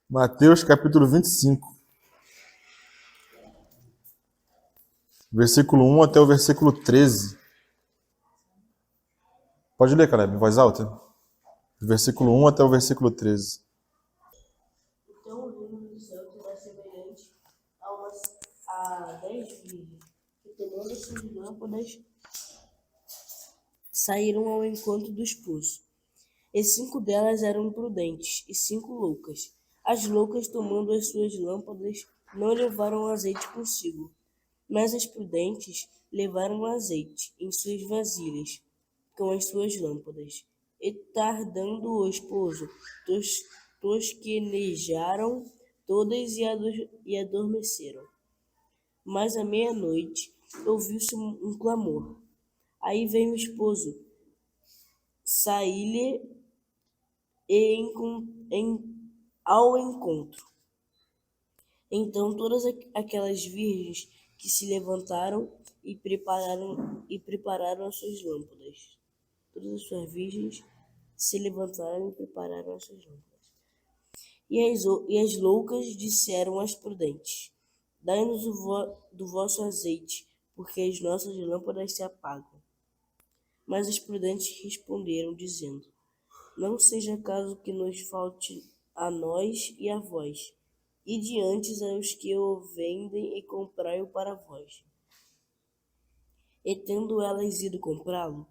Mateus capítulo 25, versículo 1 até o versículo 13. Pode ler, Caleb, em voz alta. Versículo 1 até o versículo 13. Então o reino do céu será semelhante a 10 virgens, que tomando suas lâmpadas, saíram ao encontro do esposo. E 5 delas eram prudentes, e 5 loucas. As loucas, tomando as suas lâmpadas, não levaram azeite consigo, mas as prudentes levaram azeite em suas vasilhas, com as suas lâmpadas. E tardando o esposo, tosquenejaram todas e adormeceram. Mas à meia-noite ouviu-se um clamor. Aí veio o esposo, saí-lhe ao encontro. Então todas aquelas virgens que se levantaram e prepararam as suas lâmpadas. Todas as suas virgens se levantaram e prepararam as suas lâmpadas. E as loucas disseram às prudentes: Dai-nos do vosso azeite, porque as nossas lâmpadas se apagam. Mas as prudentes responderam, dizendo: Não seja caso que nos falte a nós e a vós. Ide antes aos que o vendem e comprai-o para vós. E tendo elas ido comprá-lo,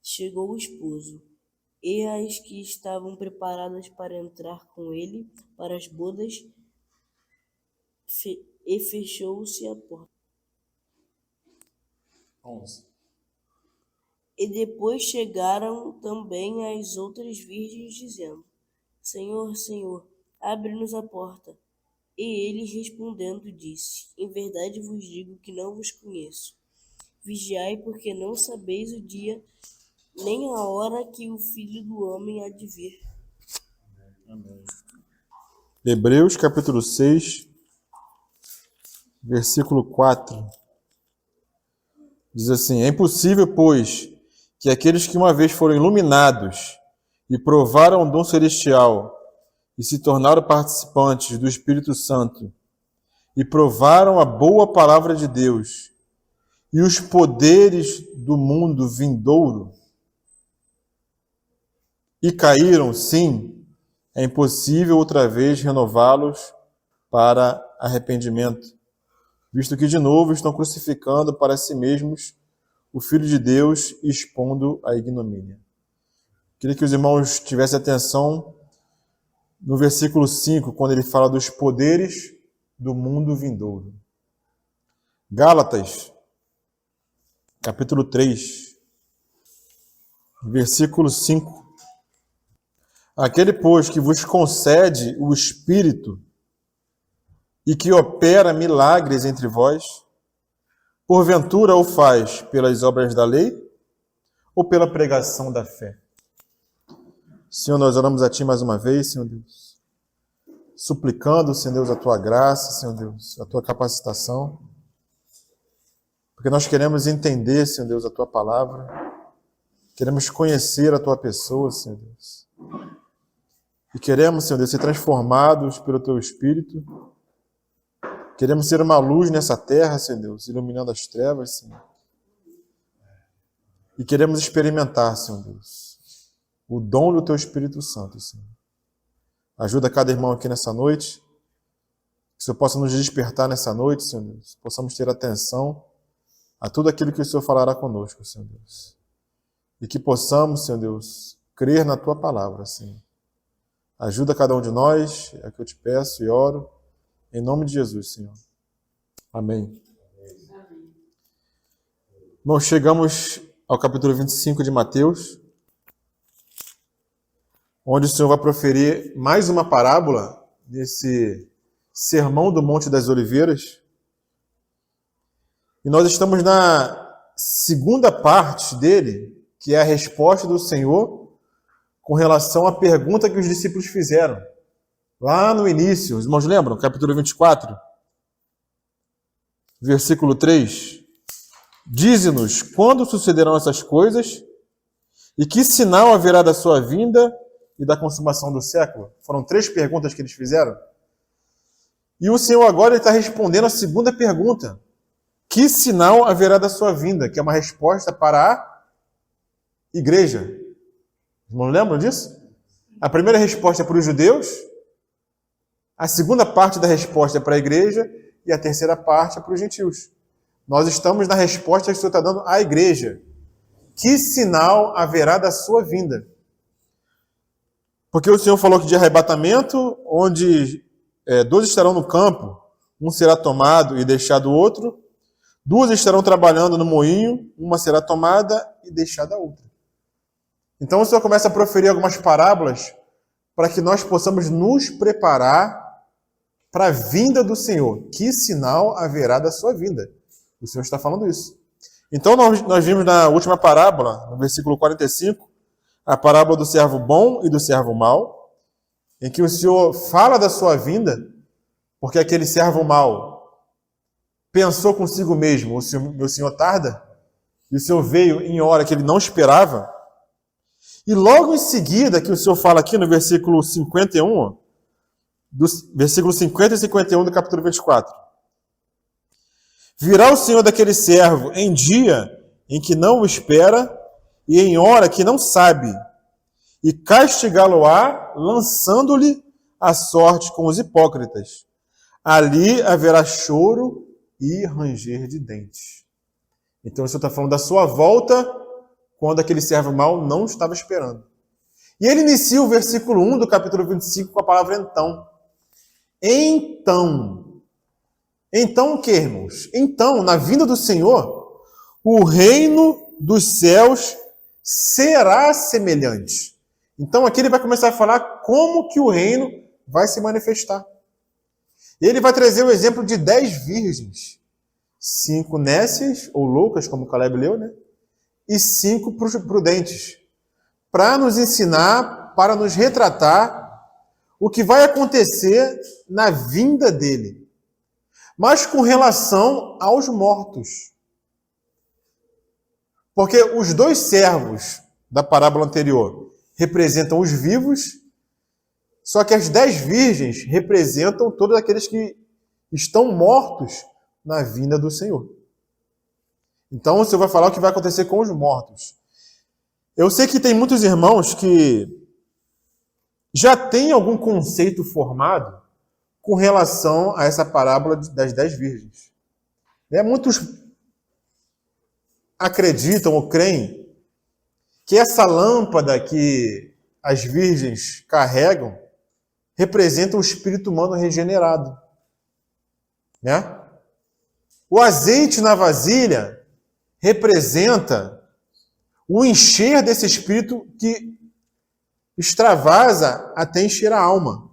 chegou o esposo, e as que estavam preparadas para entrar com ele para as bodas, e fechou-se a porta. 11. E depois chegaram também as outras virgens, dizendo: Senhor, Senhor, abre-nos a porta. E ele respondendo disse: Em verdade vos digo que não vos conheço. Vigiai, porque não sabeis o dia nem a hora que o Filho do Homem há de vir. Amém. Hebreus capítulo 6, versículo 4. Diz assim: É impossível, pois, que aqueles que uma vez foram iluminados e provaram o dom celestial e se tornaram participantes do Espírito Santo e provaram a boa palavra de Deus e os poderes do mundo vindouro e caíram, sim, é impossível outra vez renová-los para arrependimento, visto que de novo estão crucificando para si mesmos o Filho de Deus e expondo a ignomínia. Queria que os irmãos tivessem atenção no versículo 5, quando ele fala dos poderes do mundo vindouro. Gálatas, capítulo 3, versículo 5. Aquele, pois, que vos concede o Espírito e que opera milagres entre vós, porventura o faz pelas obras da lei ou pela pregação da fé? Senhor, nós oramos a Ti mais uma vez, Senhor Deus, suplicando, Senhor Deus, a Tua graça, Senhor Deus, a Tua capacitação, porque nós queremos entender, Senhor Deus, a Tua palavra, queremos conhecer a Tua pessoa, Senhor Deus, e queremos, Senhor Deus, ser transformados pelo Teu Espírito, queremos ser uma luz nessa terra, Senhor Deus, iluminando as trevas, Senhor, e queremos experimentar, Senhor Deus, o dom do Teu Espírito Santo, Senhor. Ajuda cada irmão aqui nessa noite, que o Senhor possa nos despertar nessa noite, Senhor Deus, possamos ter atenção a tudo aquilo que o Senhor falará conosco, Senhor Deus. E que possamos, Senhor Deus, crer na Tua palavra, Senhor. Ajuda cada um de nós, é o que eu te peço e oro, em nome de Jesus, Senhor. Amém. Bom, chegamos ao capítulo 25 de Mateus, onde o Senhor vai proferir mais uma parábola nesse Sermão do Monte das Oliveiras. E nós estamos na segunda parte dele, que é a resposta do Senhor com relação à pergunta que os discípulos fizeram. Lá no início, os irmãos lembram? Capítulo 24, versículo 3. Dize-nos quando sucederão essas coisas e que sinal haverá da sua vinda e da consumação do século? Foram 3 perguntas que eles fizeram. E o Senhor agora está respondendo a segunda pergunta. Que sinal haverá da sua vinda? Que é uma resposta para a igreja. Não lembram disso? A primeira resposta é para os judeus, a segunda parte da resposta é para a igreja e a terceira parte é para os gentios. Nós estamos na resposta que o Senhor está dando à igreja. Que sinal haverá da sua vinda? Porque o Senhor falou que de arrebatamento, onde 2 estarão no campo, um será tomado e deixado o outro, 2 estarão trabalhando no moinho, uma será tomada e deixada a outra. Então o Senhor começa a proferir algumas parábolas para que nós possamos nos preparar para a vinda do Senhor. Que sinal haverá da sua vinda? O Senhor está falando isso. Então nós vimos na última parábola, no versículo 45, a parábola do servo bom e do servo mau, em que o Senhor fala da sua vinda, porque aquele servo mau pensou consigo mesmo, meu Senhor tarda, e o Senhor veio em hora que ele não esperava. E logo em seguida, que o Senhor fala aqui no versículo 51, versículo 50 e 51 do capítulo 24. Virá o Senhor daquele servo em dia em que não o espera e em hora que não sabe, e castigá-lo-á, lançando-lhe a sorte com os hipócritas. Ali haverá choro e ranger de dentes. Então o Senhor está falando da sua volta quando aquele servo mau não estava esperando. E ele inicia o versículo 1 do capítulo 25 com a palavra então. Então o que, irmãos? Então, na vinda do Senhor, o reino dos céus será semelhante. Então aqui ele vai começar a falar como que o reino vai se manifestar. Ele vai trazer o exemplo de 10 virgens. 5 nécias, ou loucas, como Caleb leu, né? E 5 prudentes. Para nos ensinar, para nos retratar o que vai acontecer na vinda dele. Mas com relação aos mortos. Porque os 2 servos da parábola anterior representam os vivos, só que as 10 virgens representam todos aqueles que estão mortos na vinda do Senhor. Então o Senhor vai falar o que vai acontecer com os mortos. Eu sei que tem muitos irmãos que já têm algum conceito formado com relação a essa parábola das 10 virgens. Muitos acreditam ou creem que essa lâmpada que as virgens carregam representa o espírito humano regenerado. Né? O azeite na vasilha representa o encher desse espírito que extravasa até encher a alma.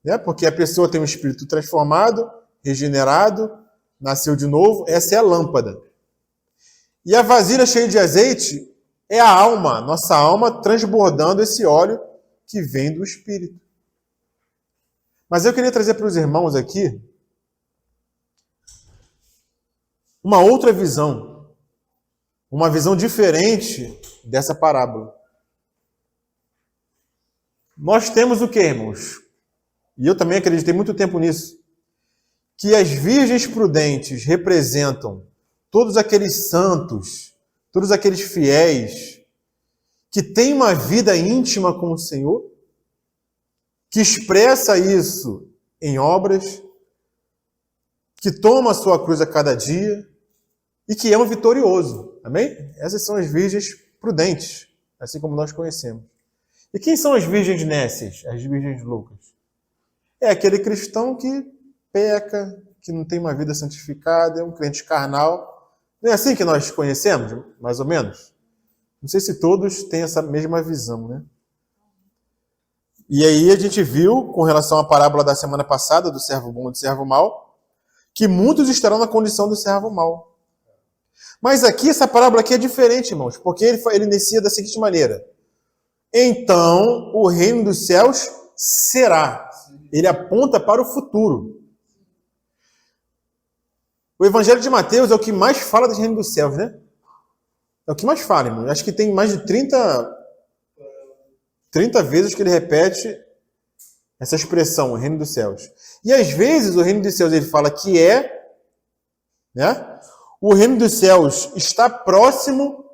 Né? Porque a pessoa tem um espírito transformado, regenerado, nasceu de novo, essa é a lâmpada. E a vasilha cheia de azeite é a alma, nossa alma transbordando esse óleo que vem do Espírito. Mas eu queria trazer para os irmãos aqui uma outra visão, uma visão diferente dessa parábola. Nós temos o que, irmãos? E eu também acreditei muito tempo nisso, que as virgens prudentes representam todos aqueles santos, todos aqueles fiéis que têm uma vida íntima com o Senhor, que expressa isso em obras, que toma a sua cruz a cada dia e que é um vitorioso. Amém? Essas são as virgens prudentes, assim como nós conhecemos. E quem são as virgens nécias, as virgens loucas? É aquele cristão que peca, que não tem uma vida santificada, é um crente carnal. Não é assim que nós conhecemos, mais ou menos? Não sei se todos têm essa mesma visão, né? E aí a gente viu, com relação à parábola da semana passada, do servo bom e do servo mau, que muitos estarão na condição do servo mau. Mas aqui, essa parábola aqui é diferente, irmãos, porque ele inicia da seguinte maneira. Então, o reino dos céus será. Ele aponta para o futuro. O Evangelho de Mateus é o que mais fala do reino dos céus, né? É o que mais fala, irmão. Acho que tem mais de 30 30 vezes que ele repete essa expressão, o reino dos céus. E às vezes o reino dos céus ele fala que né? O reino dos céus está próximo,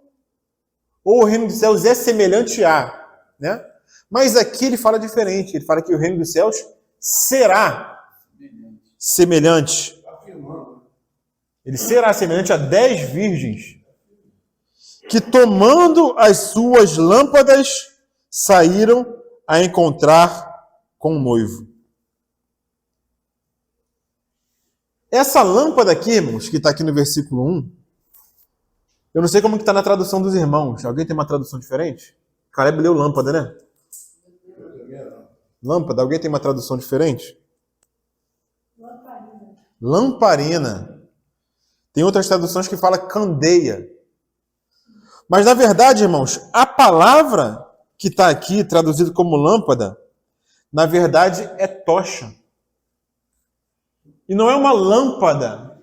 ou o reino dos céus é semelhante a, né? Mas aqui ele fala diferente, ele fala que o reino dos céus será semelhante. Ele será semelhante a 10 virgens que, tomando as suas lâmpadas, saíram a encontrar com o noivo. Essa lâmpada aqui, irmãos, que está aqui no versículo 1, eu não sei como que está na tradução dos irmãos. Alguém tem uma tradução diferente? Caleb leu lâmpada, né? Lâmpada. Alguém tem uma tradução diferente? Lamparina. Tem outras traduções que falam candeia. Mas, na verdade, irmãos, a palavra que está aqui, traduzida como lâmpada, na verdade é tocha. E não é uma lâmpada,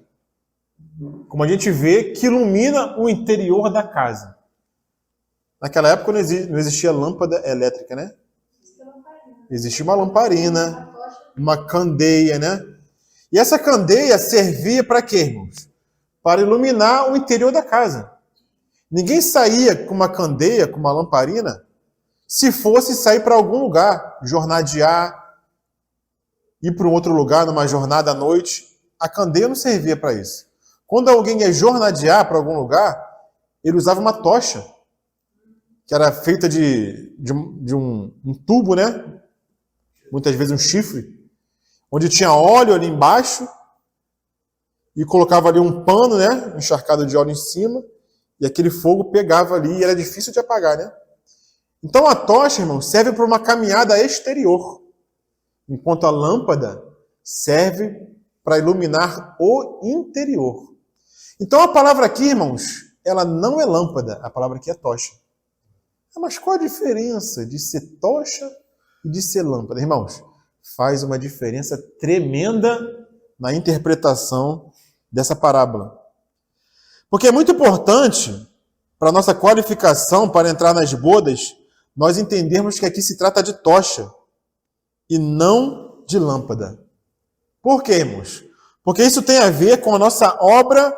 como a gente vê, que ilumina o interior da casa. Naquela época não existia lâmpada elétrica, né? Existia uma lamparina, uma candeia, né? E essa candeia servia para quê, irmãos? Para iluminar o interior da casa. Ninguém saía com uma candeia, com uma lamparina, se fosse sair para algum lugar, jornadear, ir para um outro lugar numa jornada à noite. A candeia não servia para isso. Quando alguém ia jornadear para algum lugar, ele usava uma tocha, que era feita de um tubo, né? Muitas vezes um chifre, onde tinha óleo ali embaixo, e colocava ali um pano, né? Encharcado de óleo em cima, e aquele fogo pegava ali, e era difícil de apagar, né? Então a tocha, irmão, serve para uma caminhada exterior, enquanto a lâmpada serve para iluminar o interior. Então a palavra aqui, irmãos, ela não é lâmpada, a palavra aqui é tocha. Mas qual a diferença de ser tocha e de ser lâmpada? Irmãos, faz uma diferença tremenda na interpretação dessa parábola. Porque é muito importante para a nossa qualificação para entrar nas bodas, nós entendermos que aqui se trata de tocha e não de lâmpada. Por quê, irmãos? Porque isso tem a ver com a nossa obra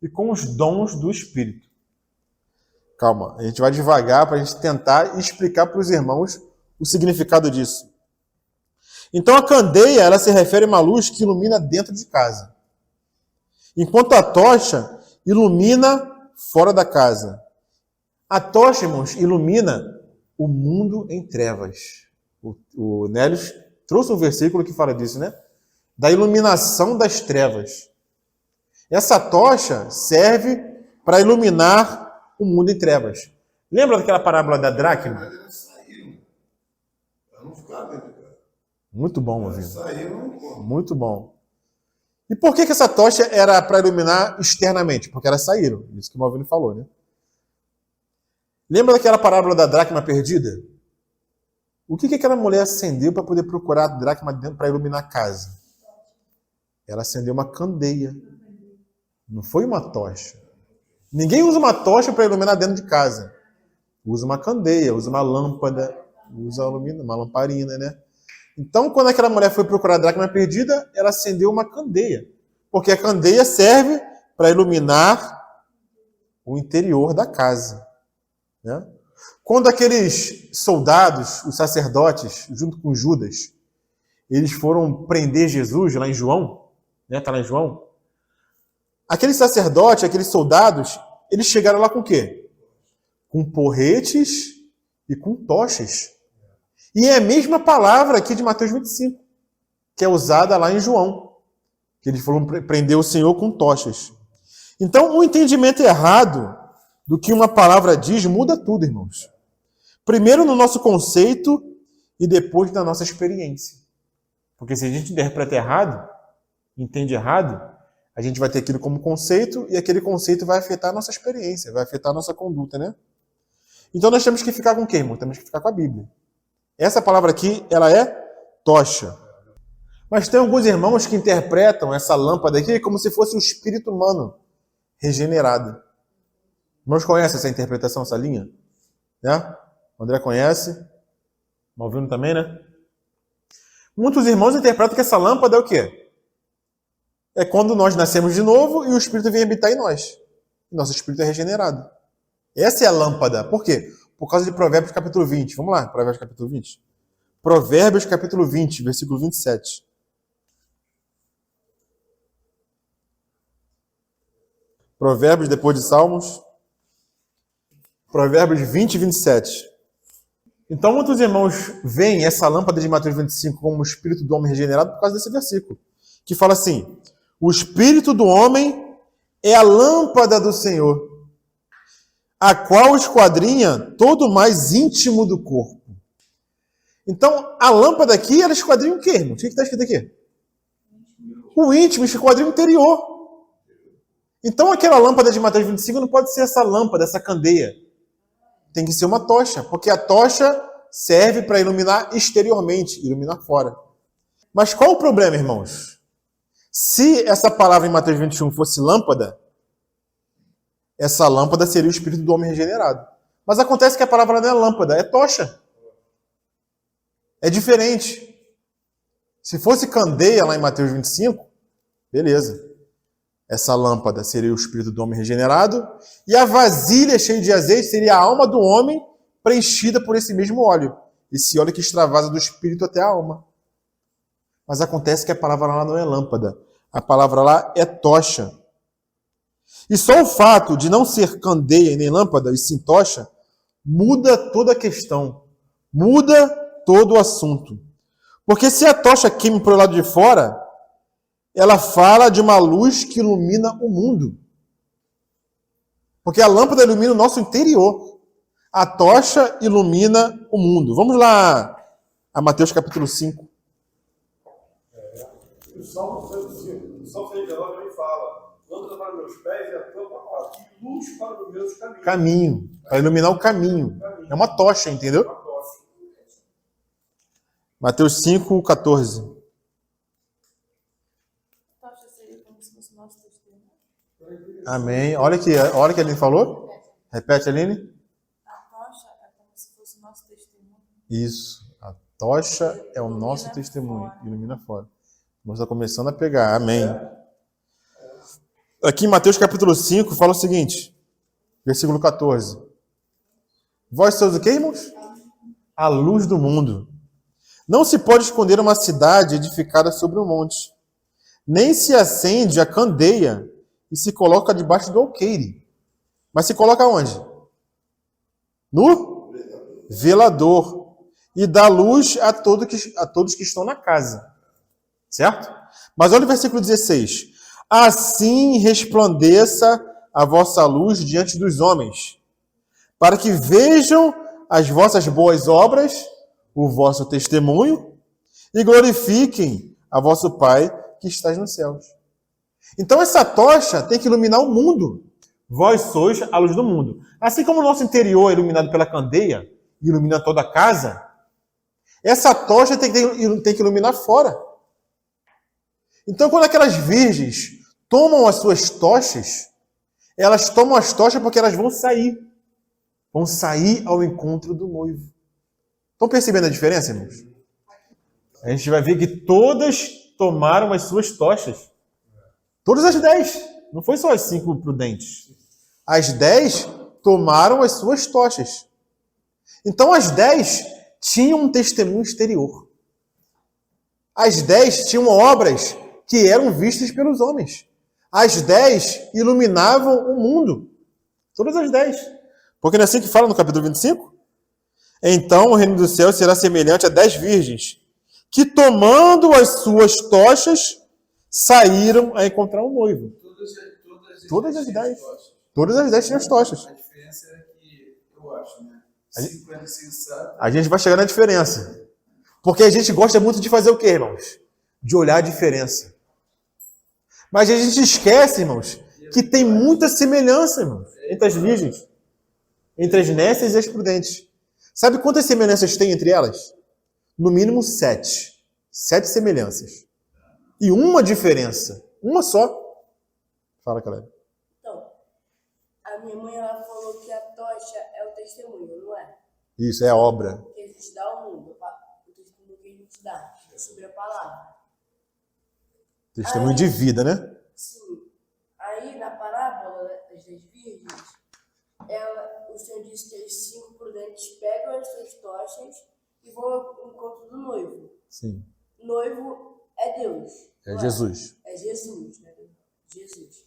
e com os dons do Espírito. Calma, a gente vai devagar para a gente tentar explicar para os irmãos o significado disso. Então a candeia, ela se refere a uma luz que ilumina dentro de casa, enquanto a tocha ilumina fora da casa. A tocha, irmãos, ilumina o mundo em trevas. O Nélios trouxe um versículo que fala disso, né? Da iluminação das trevas. Essa tocha serve para iluminar o mundo em trevas. Lembra daquela parábola da dracma? Muito bom, ouvido. Muito bom. E por que essa tocha era para iluminar externamente? Porque elas saíram. Isso que o Malvino falou, né? Lembra daquela parábola da dracma perdida? O que aquela mulher acendeu para poder procurar a dracma para iluminar a casa? Ela acendeu uma candeia. Não foi uma tocha. Ninguém usa uma tocha para iluminar dentro de casa. Usa uma candeia, usa uma lâmpada, usa uma lamparina, né? Então, quando aquela mulher foi procurar a dracma perdida, ela acendeu uma candeia. Porque a candeia serve para iluminar o interior da casa, né? Quando aqueles soldados, os sacerdotes, junto com Judas, eles foram prender Jesus lá em João, né? Está lá em João. Aqueles sacerdotes, aqueles soldados, eles chegaram lá com o quê? Com porretes e com tochas. E é a mesma palavra aqui de Mateus 25, que é usada lá em João, que eles foram prender o Senhor com tochas. Então, o entendimento errado do que uma palavra diz muda tudo, irmãos. Primeiro no nosso conceito e depois na nossa experiência. Porque se a gente interpreta errado, entende errado, a gente vai ter aquilo como conceito e aquele conceito vai afetar a nossa experiência, vai afetar a nossa conduta, né? Então nós temos que ficar com o quê, irmão? Temos que ficar com a Bíblia. Essa palavra aqui, ela é tocha. Mas tem alguns irmãos que interpretam essa lâmpada aqui como se fosse um espírito humano regenerado. Irmãos conhecem essa interpretação, essa linha? Né? O André conhece. Malvino também, né? Muitos irmãos interpretam que essa lâmpada é o quê? É quando nós nascemos de novo e o Espírito vem habitar em nós. Nosso Espírito é regenerado. Essa é a lâmpada. Por quê? Por causa de Provérbios capítulo 20. Vamos lá, Provérbios capítulo 20. Provérbios capítulo 20, versículo 27. Provérbios depois de Salmos. Provérbios 20, 27. Então, muitos irmãos veem essa lâmpada de Mateus 25 como o Espírito do homem regenerado por causa desse versículo. Que fala assim, o Espírito do homem é a lâmpada do Senhor, a qual esquadrinha todo o mais íntimo do corpo. Então, a lâmpada aqui, ela esquadrinha o quê, irmão? O que está escrito aqui? O íntimo, esquadrinha o interior. Então, aquela lâmpada de Mateus 25 não pode ser essa lâmpada, essa candeia. Tem que ser uma tocha, porque a tocha serve para iluminar exteriormente, iluminar fora. Mas qual o problema, irmãos? Se essa palavra em Mateus 21 fosse lâmpada, essa lâmpada seria o Espírito do homem regenerado. Mas acontece que a palavra não é lâmpada, é tocha. É diferente. Se fosse candeia lá em Mateus 25, beleza. Essa lâmpada seria o Espírito do homem regenerado e a vasilha cheia de azeite seria a alma do homem preenchida por esse mesmo óleo. Esse óleo que extravasa do Espírito até a alma. Mas acontece que a palavra lá não é lâmpada. A palavra lá é tocha. E só o fato de não ser candeia e nem lâmpada, e sim tocha, muda toda a questão. Muda todo o assunto. Porque se a tocha queima para o lado de fora, ela fala de uma luz que ilumina o mundo. Porque a lâmpada ilumina o nosso interior. A tocha ilumina o mundo. Vamos lá a Mateus capítulo 5. O Salmo 119 também fala: lâmpada para meus pés e a tua palavra, e luz para os meus caminhos. Caminho. Para iluminar o caminho. É uma tocha, entendeu? Uma tocha. Mateus 5, 14. Amém. Olha que a Aline falou. Repete, Aline. A tocha é como se fosse o nosso testemunho. Isso. A tocha é o nosso testemunho. Ilumina fora. Nós está começando a pegar. Amém. Aqui em Mateus capítulo 5 fala o seguinte. Versículo 14. Vós sois o quê, irmãos? A luz do mundo. Não se pode esconder uma cidade edificada sobre um monte. Nem se acende a candeia e se coloca debaixo do alqueire. Mas se coloca onde? No velador. E dá luz a todos que estão na casa. Certo? Mas olha o versículo 16. Assim resplandeça a vossa luz diante dos homens, para que vejam as vossas boas obras, o vosso testemunho, e glorifiquem a vosso Pai que estás nos céus. Então essa tocha tem que iluminar o mundo. Vós sois a luz do mundo. Assim como o nosso interior é iluminado pela candeia, e ilumina toda a casa, essa tocha tem que iluminar fora. Então quando aquelas virgens tomam as suas tochas, elas tomam as tochas porque elas vão sair. Vão sair ao encontro do noivo. Estão percebendo a diferença, irmãos? A gente vai ver que todas tomaram as suas tochas. Todas as 10. Não foi só as 5 prudentes. As 10 tomaram as suas tochas. Então as 10 tinham um testemunho exterior. As 10 tinham obras que eram vistas pelos homens. As 10 iluminavam o mundo. Todas as 10. Porque não é assim que fala no capítulo 25? Então o reino do céu será semelhante a 10 virgens, que tomando as suas tochas, saíram a encontrar um noivo. Todas as 10. Todas as 10 tinham as tochas. A diferença é que, eu acho, né? 5 é insensato. A gente vai chegar na diferença. Porque a gente gosta muito de fazer o quê, irmãos? De olhar a diferença. Mas a gente esquece, irmãos, que tem muita semelhança, irmãos, entre as virgens, entre as nécias e as prudentes. Sabe quantas semelhanças tem entre elas? No mínimo 7. 7 semelhanças. E uma diferença. Uma só. Fala, Caleb. Então, a minha mãe ela falou que a tocha é o testemunho, não é? Isso, é a obra. Que a gente dá ao mundo. estudar sobre a palavra. Testemunho de vida, né? Sim. Aí, na parábola das 10 virgens, o Senhor disse que as 5 prudentes pegam as suas tochas e vão ao encontro do noivo. Sim. O noivo é Deus. É não Jesus. É Jesus, né? Jesus.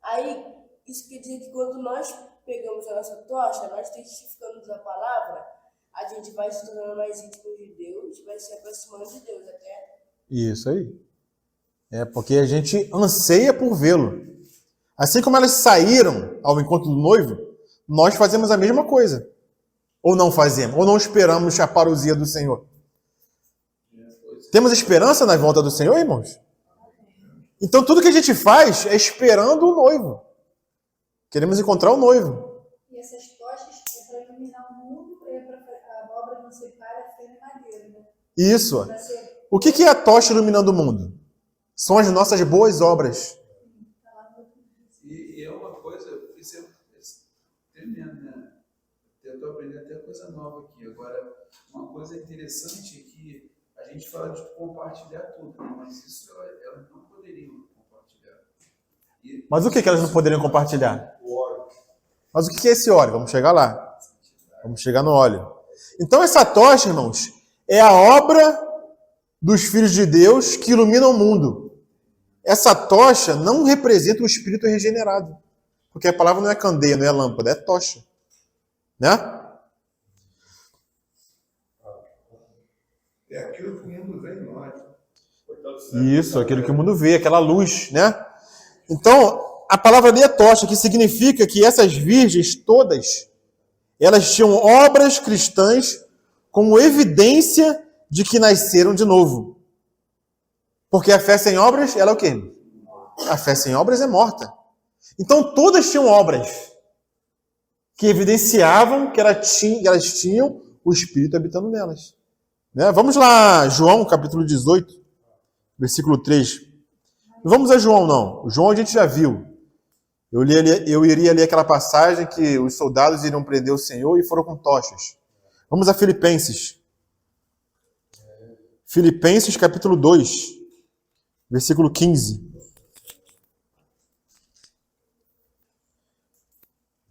Aí, isso quer dizer que quando nós pegamos a nossa tocha, nós testificamos a palavra, a gente vai se tornando mais íntimo de Deus, vai se aproximando de Deus até. Isso aí. É porque a gente anseia por vê-lo. Assim como elas saíram ao encontro do noivo, nós fazemos a mesma coisa. Ou não fazemos, ou não esperamos a parousia do Senhor. Temos esperança na volta do Senhor, irmãos? Então tudo que a gente faz é esperando o noivo. Queremos encontrar o noivo. E essas tochas é para iluminar o mundo, é para a obra não ser palha, feno e madeira, né? Isso. Para ser... O que é a tocha iluminando o mundo? São as nossas boas obras. E é uma coisa, isso é tremendo, né? Eu estou aprendendo até coisa nova aqui. Agora, uma coisa interessante é que a gente fala de compartilhar tudo, né? Mas isso elas não poderiam compartilhar. Mas o que elas não poderiam compartilhar? O óleo. Mas o que é esse óleo? Vamos chegar lá. Vamos chegar no óleo. Então essa tocha, irmãos, é a obra dos filhos de Deus que iluminam o mundo. Essa tocha não representa o espírito regenerado. Porque a palavra não é candeia, não é lâmpada, é tocha. Né? É aquilo que o mundo vê em nós. Isso, aquilo que o mundo vê, aquela luz, né? Então, a palavra ali é tocha, que significa que essas virgens todas, elas tinham obras cristãs como evidência de que nasceram de novo. Porque a fé sem obras, ela é o quê? A fé sem obras é morta. Então, todas tinham obras que evidenciavam que elas tinham o Espírito habitando nelas. Né? Vamos lá, João, capítulo 18, versículo 3. Não vamos a João, não. O João a gente já viu. Eu iria ler aquela passagem que os soldados iriam prender o Senhor e foram com tochas. Vamos a Filipenses. Filipenses, capítulo 2, versículo 15.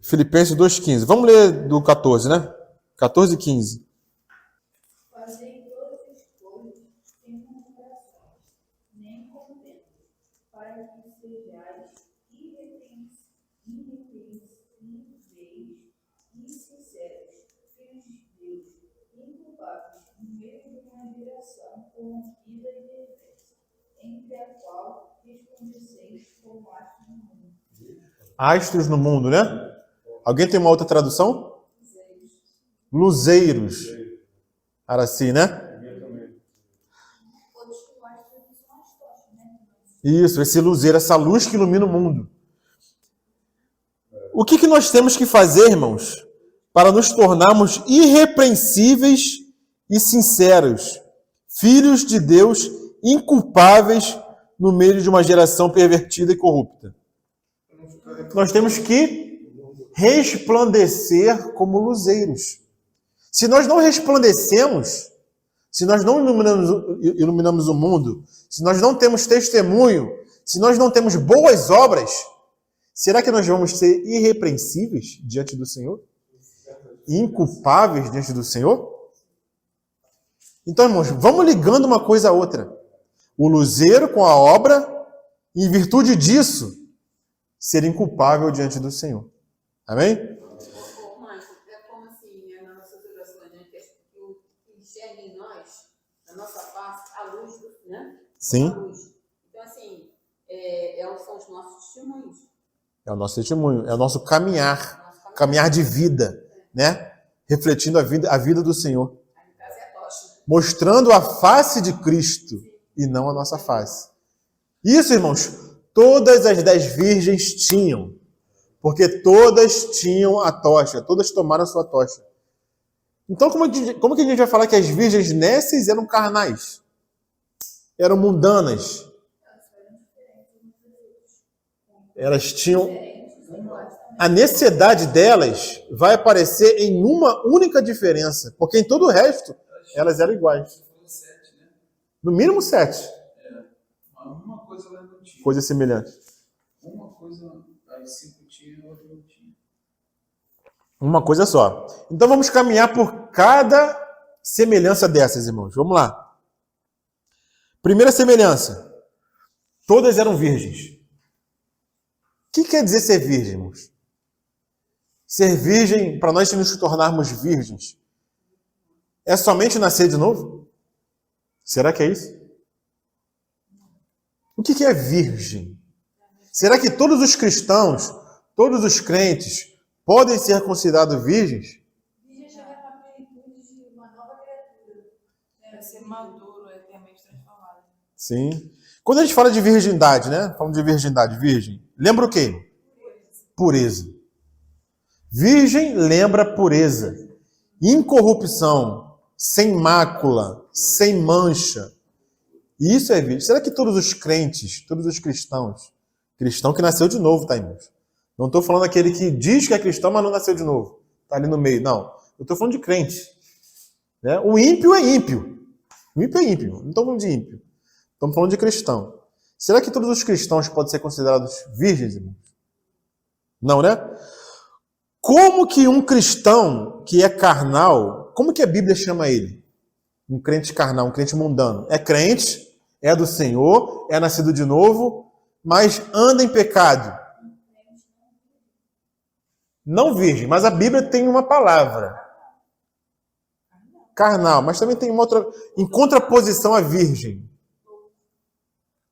Filipenses 2,15. Vamos ler do 14, né? 14 e 15. Fazei todas as coisas sem murmurações, nem contendas, para que sejais irrepreensíveis e sinceros, filhos de Deus, inculpáveis no meio de uma geração corrompida e perversa, entre a qual resplandeceis como astros no mundo. Astros no mundo, né? Alguém tem uma outra tradução? Luzeiros. Era assim, né? Isso, esse luzeiro, essa luz que ilumina o mundo. O que nós temos que fazer, irmãos, para nos tornarmos irrepreensíveis e sinceros, filhos de Deus, inculpáveis no meio de uma geração pervertida e corrupta? Nós temos que resplandecer como luzeiros. Se nós não resplandecemos, se nós não iluminamos o mundo, se nós não temos testemunho, se nós não temos boas obras, será que nós vamos ser irrepreensíveis diante do Senhor? Inculpáveis diante do Senhor? Então, irmãos, vamos ligando uma coisa a outra. O luzeiro com a obra, e em virtude disso, ser inculpável diante do Senhor. Amém? Márcio, é como assim, nas nossas orações, né? Que enxerga em nós, na nossa face, a luz, né? Sim. A luz. Então, assim, são os nossos testemunhos. É o nosso testemunho, é o nosso caminhar de vida, né? Refletindo a vida do Senhor. Aí, no caso, é a tocha. Mostrando a face de Cristo e não a nossa face. Isso, irmãos, todas as 10 virgens tinham. Porque todas tinham a tocha, todas tomaram a sua tocha. Então, como que a gente vai falar que as virgens nessas eram carnais? Eram mundanas? Elas tinham... A necessidade delas vai aparecer em uma única diferença, porque em todo o resto Elas eram iguais. Você falou 7, né? No mínimo 7. Uma coisa ela não tinha. Coisas semelhantes. Uma coisa as 5 tinha, a outra não tinha. Uma coisa só. Então vamos caminhar por cada semelhança dessas, irmãos. Vamos lá. Primeira semelhança. Todas eram virgens. O que quer dizer ser virgem, irmãos? Ser virgem, para nós nos tornarmos virgens, é somente nascer de novo? Será que é isso? O que é virgem? Será que todos os cristãos, todos os crentes, podem ser considerados virgens? Virgem chega na plenitude de uma nova criatura. É ser maduro, eternamente transformado. Sim. Quando a gente fala de virgindade, né? Falando de virgindade, virgem, lembra o quê? Pureza. Virgem lembra pureza. Incorrupção, sem mácula, sem mancha. Isso é virgem. Será que todos os crentes, todos os cristãos, cristão que nasceu de novo, tá, irmãos? Não estou falando aquele que diz que é cristão, mas não nasceu de novo. Está ali no meio. Não. Eu estou falando de crente. Né? O ímpio é ímpio. O ímpio é ímpio. Não estou falando de ímpio. Estamos falando de cristão. Será que todos os cristãos podem ser considerados virgens, irmãos? Não, né? Como que um cristão que é carnal, como que a Bíblia chama ele? Um crente carnal, um crente mundano. É crente, é do Senhor, é nascido de novo, mas anda em pecado. Não virgem, mas a Bíblia tem uma palavra. Carnal, mas também tem uma outra, em contraposição à virgem.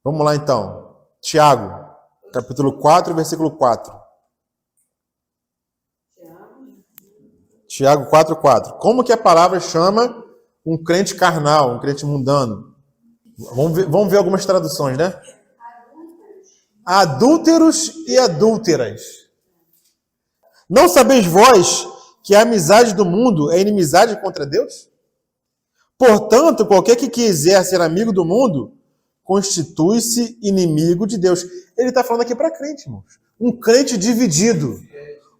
Vamos lá então. Tiago, capítulo 4, versículo 4. Tiago 4:4. Como que a palavra chama um crente carnal, um crente mundano? Vamos ver algumas traduções, né? Adúlteros e adúlteras. Não sabeis vós que a amizade do mundo é inimizade contra Deus? Portanto, qualquer que quiser ser amigo do mundo, constitui-se inimigo de Deus. Ele está falando aqui para crente, irmãos. Um crente dividido.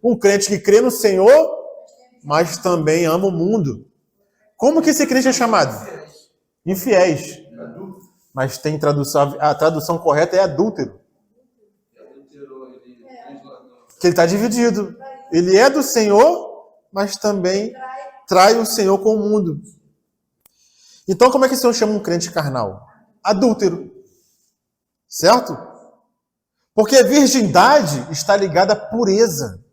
Um crente que crê no Senhor, mas também ama o mundo. Como que esse crente é chamado? Infiéis. Mas tem tradução, a tradução correta é adúltero. Que ele está dividido. Ele é do Senhor, mas também trai o Senhor com o mundo. Então, como é que o Senhor chama um crente carnal? Adúltero. Certo? Porque a virgindade está ligada à pureza.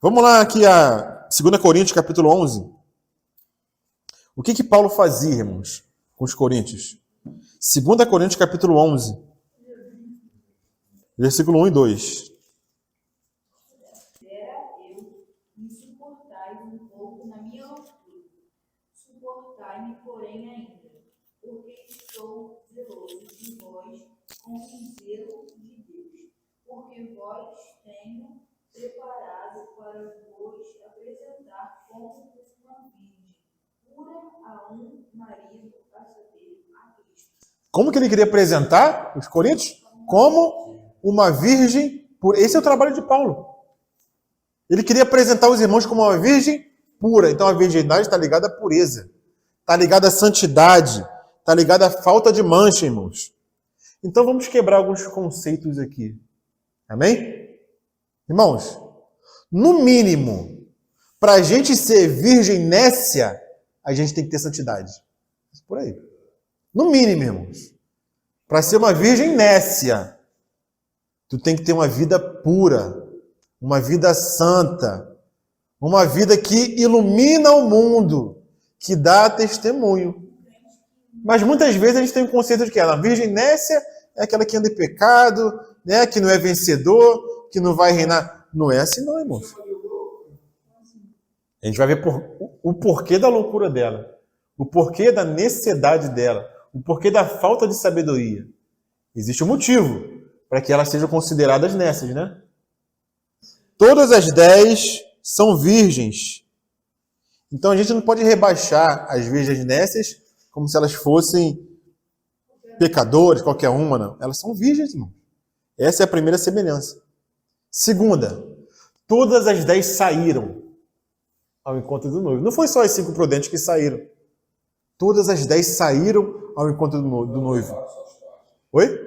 Vamos lá aqui a 2 Coríntios, capítulo 11. O que Paulo fazia, irmãos, com os coríntios? 2 Coríntios, capítulo 11. Versículo 1 e 2. Me suportai um pouco na minha altura. Suportai-me, porém, ainda, porque estou zeloso de vós com o zelo de Deus. Porque vós tenho preparado para vos apresentar como uma virgem pura a um marido, a saber, a Cristo. Como que ele queria apresentar os coríntios? Como uma virgem pura. Esse é o trabalho de Paulo. Ele queria apresentar os irmãos como uma virgem pura. Então a virgindade está ligada à pureza. Está ligada à santidade. Está ligada à falta de mancha, irmãos. Então vamos quebrar alguns conceitos aqui. Amém? Irmãos, no mínimo, para a gente ser virgem nécia, a gente tem que ter santidade. Por aí. No mínimo, irmãos. Para ser uma virgem nécia, tu tem que ter uma vida pura, uma vida santa, uma vida que ilumina o mundo, que dá testemunho. Mas muitas vezes a gente tem um conceito de que a virgem nécia é aquela que anda em pecado, né, que não é vencedor, que não vai reinar. Não é assim não, irmãos. A gente vai ver o porquê da loucura dela, o porquê da necessidade dela, o porquê da falta de sabedoria. Existe um motivo para que elas sejam consideradas nécias, né? Todas as 10 são virgens. Então a gente não pode rebaixar as virgens nécias como se elas fossem pecadores, qualquer uma, não. Elas são virgens, irmão. Essa é a primeira semelhança. Segunda, todas as 10 saíram ao encontro do noivo. Não foi só as 5 prudentes que saíram. Todas as 10 saíram ao encontro do noivo. Oi?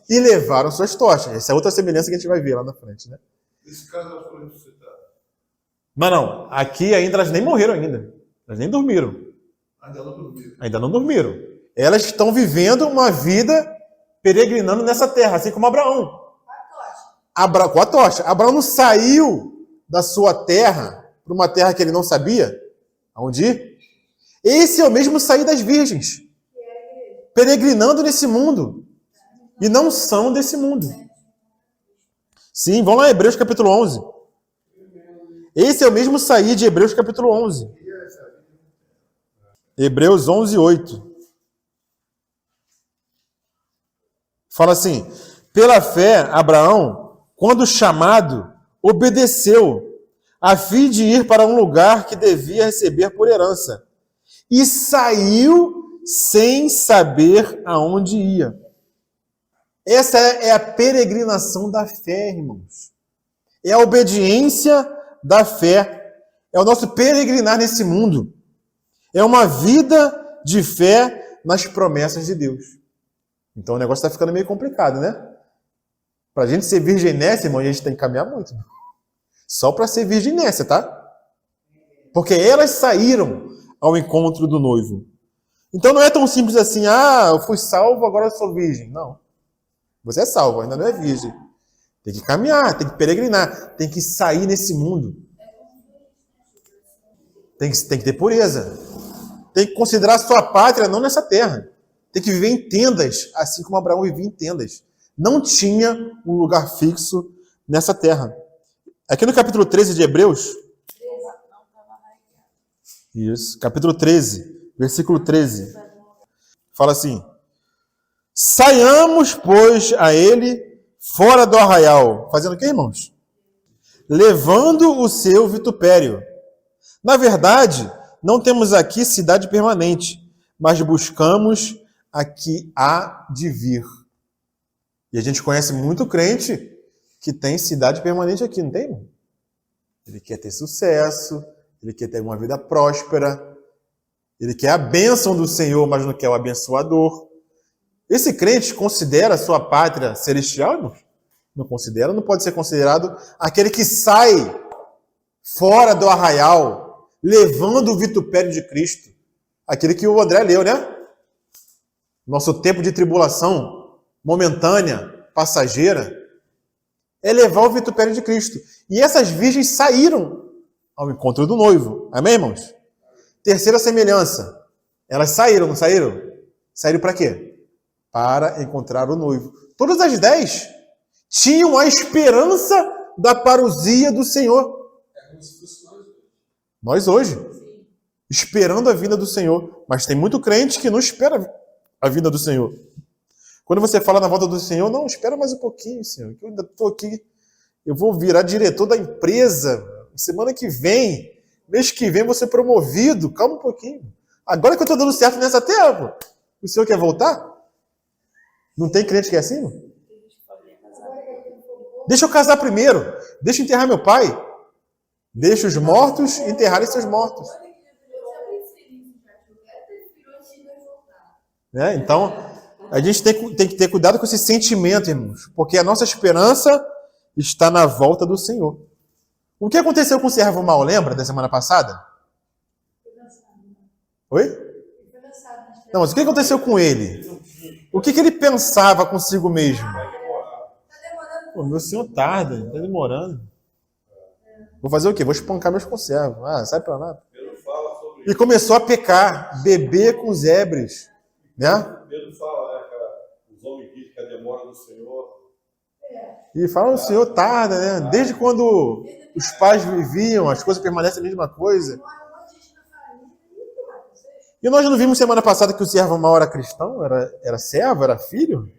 E levaram suas tochas. Essa é outra semelhança que a gente vai ver lá na frente, né? Esse caso foi ressuscitado. Mas não, aqui ainda elas nem morreram ainda. Elas nem dormiram. Ainda não dormiu. Ainda não dormiram. Elas estão vivendo uma vida peregrinando nessa terra, assim como Abraão. Com a tocha. Abraão não saiu da sua terra para uma terra que ele não sabia aonde ir. Esse é o mesmo sair das virgens. Peregrinando nesse mundo. E não são desse mundo. Sim, vamos lá, Hebreus capítulo 11. Esse é o mesmo sair de Hebreus capítulo 11. Hebreus 11, 8. Fala assim: pela fé, Abraão, quando chamado, obedeceu, a fim de ir para um lugar que devia receber por herança. E saiu sem saber aonde ia. Essa é a peregrinação da fé, irmãos. É a obediência da fé. É o nosso peregrinar nesse mundo. É uma vida de fé nas promessas de Deus. Então o negócio está ficando meio complicado, né? Para a gente ser virgem nessa, irmão, a gente tem que caminhar muito. Só para ser virgem nessa, tá? Porque elas saíram ao encontro do noivo. Então não é tão simples assim, eu fui salvo, agora eu sou virgem. Não. Você é salvo, ainda não é virgem. Tem que caminhar, tem que peregrinar, tem que sair nesse mundo. Tem que ter pureza. Tem que considerar a sua pátria não nessa terra. Tem que viver em tendas, assim como Abraão vivia em tendas. Não tinha um lugar fixo nessa terra. Aqui no capítulo 13 de Hebreus. Isso, capítulo 13, versículo 13. Fala assim: saiamos, pois, a ele fora do arraial. Fazendo o quê, irmãos? Levando o seu vitupério. Na verdade, não temos aqui cidade permanente, mas buscamos a que há de vir. E a gente conhece muito crente que tem cidade permanente aqui, não tem, irmão? Ele quer ter sucesso, ele quer ter uma vida próspera, ele quer a bênção do Senhor, mas não quer o abençoador. Esse crente considera a sua pátria celestial, irmão? Não considera, não pode ser considerado aquele que sai fora do arraial, levando o vitupério de Cristo. Aquele que o André leu, né? Nosso tempo de tribulação momentânea, passageira, é levar o vitupério de Cristo. E essas virgens saíram ao encontro do noivo. Amém, irmãos? Terceira semelhança. Elas saíram, não saíram? Saíram para quê? Para encontrar o noivo. Todas as 10 tinham a esperança da parousia do Senhor. É como se fosse Nós hoje. Esperando a vinda do Senhor. Mas tem muito crente que não espera a vinda do Senhor. Quando você fala na volta do Senhor, não, espera mais um pouquinho, Senhor, que eu ainda estou aqui, eu vou virar diretor da empresa, semana que vem, mês que vem vou ser promovido, calma um pouquinho. Agora que eu estou dando certo nessa terra, pô, o Senhor quer voltar? Não tem crente que é assim, não? Deixa eu casar primeiro, deixa eu enterrar meu pai, deixa os mortos enterrarem seus mortos. Né? Então, a gente tem que ter cuidado com esse sentimento, irmãos, porque a nossa esperança está na volta do Senhor. O que aconteceu com o servo mau, lembra, da semana passada? Oi? Não, mas o que aconteceu com ele? O que ele pensava consigo mesmo? Pô, meu senhor tarda, está demorando. Vou fazer o quê? Vou espancar meus conservos. Sai pra lá. E começou a pecar, beber com os ébreos. Né? Pedro fala, né, cara? Os homens dizem que a demora do Senhor. E fala, o Senhor tarda, né? Desde quando os pais viviam, as coisas permanecem a mesma coisa. E nós não vimos semana passada que o servo mau era cristão? Era servo? Era filho?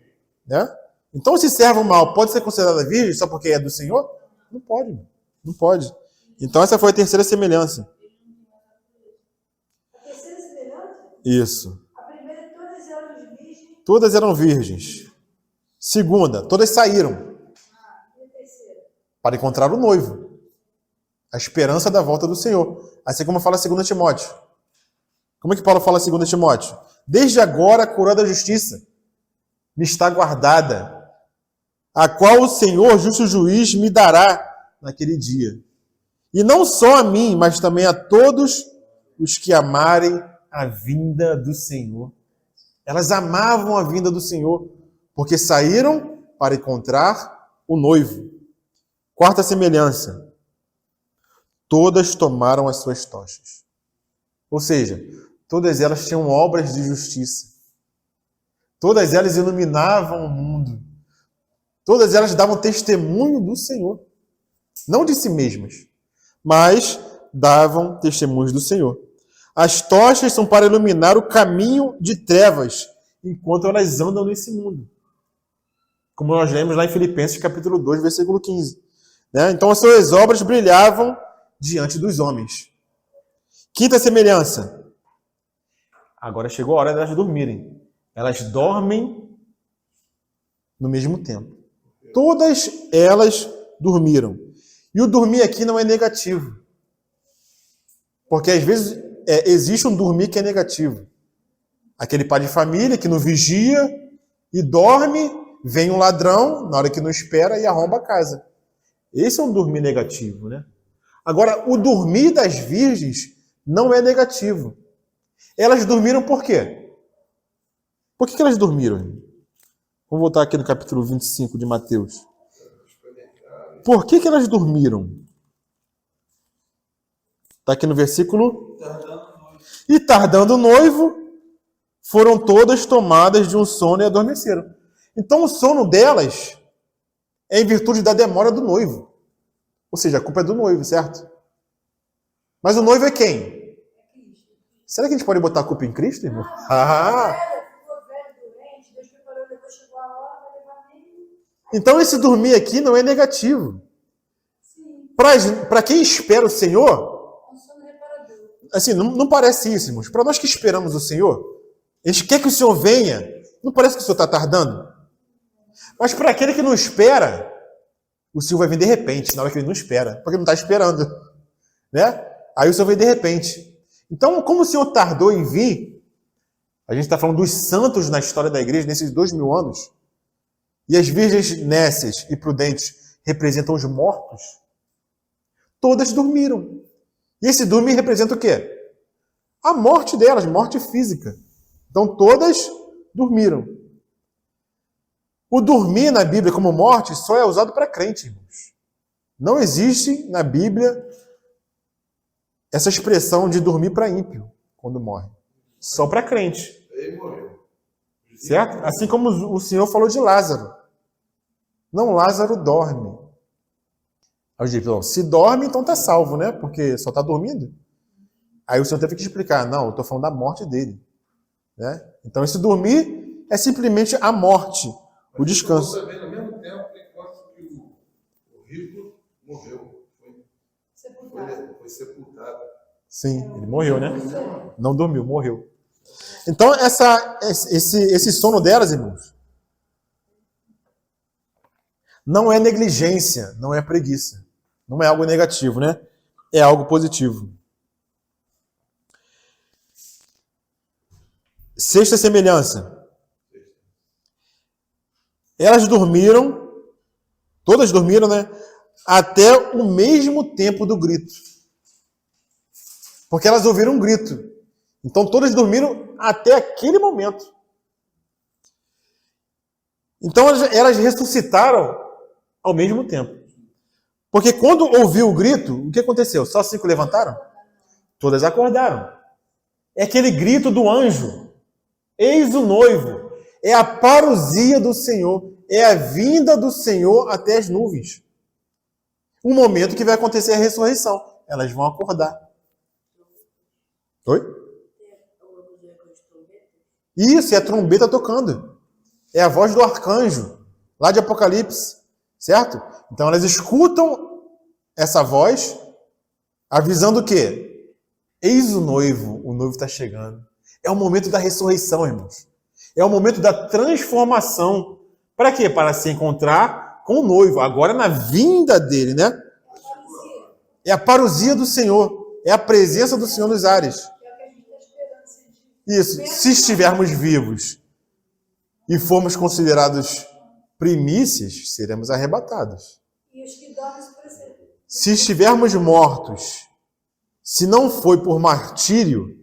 Né? Então esse servo mau pode ser considerado virgem só porque é do Senhor? Não pode. Não pode. Então essa foi a terceira semelhança. A terceira semelhança? Isso. Todas eram virgens. Todas eram virgens. Segunda, todas saíram. E a terceira? Para encontrar o noivo. A esperança da volta do Senhor. Assim como fala 2 Timóteo. Como é que Paulo fala em 2 Timóteo? Desde agora a coroa da justiça me está guardada, a qual o Senhor, justo juiz, me dará naquele dia. E não só a mim, mas também a todos os que amarem a vinda do Senhor. Elas amavam a vinda do Senhor, porque saíram para encontrar o noivo. Quarta semelhança. Todas tomaram as suas tochas. Ou seja, todas elas tinham obras de justiça. Todas elas iluminavam o mundo. Todas elas davam testemunho do Senhor. Não de si mesmas, mas davam testemunhos do Senhor. As tochas são para iluminar o caminho de trevas, enquanto elas andam nesse mundo. Como nós lemos lá em Filipenses capítulo 2, versículo 15. Então as suas obras brilhavam diante dos homens. Quinta semelhança. Agora chegou a hora delas dormirem. Elas dormem no mesmo tempo. Todas elas dormiram. E o dormir aqui não é negativo. Porque às vezes existe um dormir que é negativo. Aquele pai de família que não vigia e dorme, vem um ladrão, na hora que não espera, e arromba a casa. Esse é um dormir negativo, né? Agora, o dormir das virgens não é negativo. Elas dormiram por quê? Por que elas dormiram? Vamos voltar aqui no capítulo 25 de Mateus. Por que elas dormiram? Está aqui no versículo. E tardando o noivo, foram todas tomadas de um sono e adormeceram. Então o sono delas é em virtude da demora do noivo. Ou seja, a culpa é do noivo, certo? Mas o noivo é quem? Será que a gente pode botar a culpa em Cristo, irmão? Então esse dormir aqui não é negativo. Para quem espera o Senhor, assim, não parece isso, irmãos. Para nós que esperamos o Senhor, a gente quer que o Senhor venha. Não parece que o Senhor está tardando? Mas para aquele que não espera, o Senhor vai vir de repente, na hora que ele não espera, porque ele não está esperando. Né? Aí o Senhor vem de repente. Então, como o Senhor tardou em vir, a gente está falando dos santos na história da igreja, nesses 2000 anos, e as virgens nécias e prudentes representam os mortos, todas dormiram. E esse dormir representa o quê? A morte delas, morte física. Então, todas dormiram. O dormir na Bíblia como morte só é usado para crente, irmãos. Não existe na Bíblia essa expressão de dormir para ímpio quando morre. Só para crente. Ele morreu. Certo? Assim como o Senhor falou de Lázaro. Não, Lázaro dorme. Aí eu digo, se dorme, então está salvo, né? Porque só está dormindo. Aí o Senhor teve que explicar. Não, eu estou falando da morte dele. Né? Então esse dormir é simplesmente a morte. O descanso. Também no mesmo tempo, enquanto que o rico morreu. Foi sepultado. Sim, ele morreu, né? Não dormiu, morreu. Então, esse sono delas, irmãos, não é negligência, não é preguiça. Não é algo negativo, né? É algo positivo. Sexta semelhança. Elas dormiram, todas dormiram, né? Até o mesmo tempo do grito. Porque elas ouviram um grito. Então todas dormiram até aquele momento. Então elas ressuscitaram ao mesmo tempo. Porque quando ouviu o grito, o que aconteceu? Só 5 levantaram? Todas acordaram. É aquele grito do anjo. Eis o noivo. É a parousia do Senhor. É a vinda do Senhor até as nuvens. Um momento que vai acontecer a ressurreição. Elas vão acordar. Oi? Isso, é a trombeta tocando. É a voz do arcanjo, lá de Apocalipse. Certo? Então elas escutam essa voz, avisando o quê? Eis o noivo está chegando. É o momento da ressurreição, irmãos. É o momento da transformação. Para quê? Para se encontrar com o noivo. Agora na vinda dele, né? É a parousia do Senhor. É a presença do Senhor nos ares. Isso, se estivermos vivos e formos considerados primícias, seremos arrebatados. E os que dormem se precedem. Se estivermos mortos, se não foi por martírio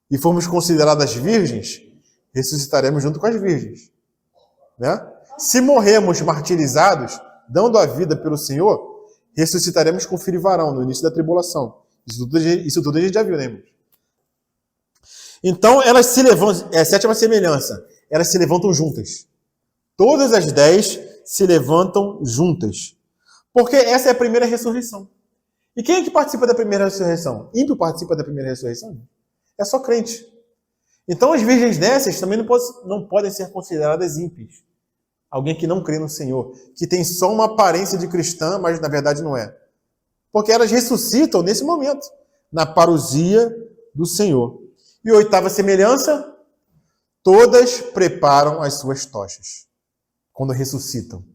e formos consideradas virgens, ressuscitaremos junto com as virgens. Né? Se morremos martirizados, dando a vida pelo Senhor, ressuscitaremos com filho e varão no início da tribulação. Isso tudo a gente já viu, né, irmãos? Então, elas se levantam, é a sétima semelhança, elas se levantam juntas. Todas as 10 se levantam juntas. Porque essa é a primeira ressurreição. E quem é que participa da primeira ressurreição? Ímpio participa da primeira ressurreição? É só crente. Então, as virgens nécias também não podem ser consideradas ímpias. Alguém que não crê no Senhor, que tem só uma aparência de cristã, mas na verdade não é. Porque elas ressuscitam nesse momento, na parousia do Senhor. E a oitava semelhança, todas preparam as suas tochas, quando ressuscitam.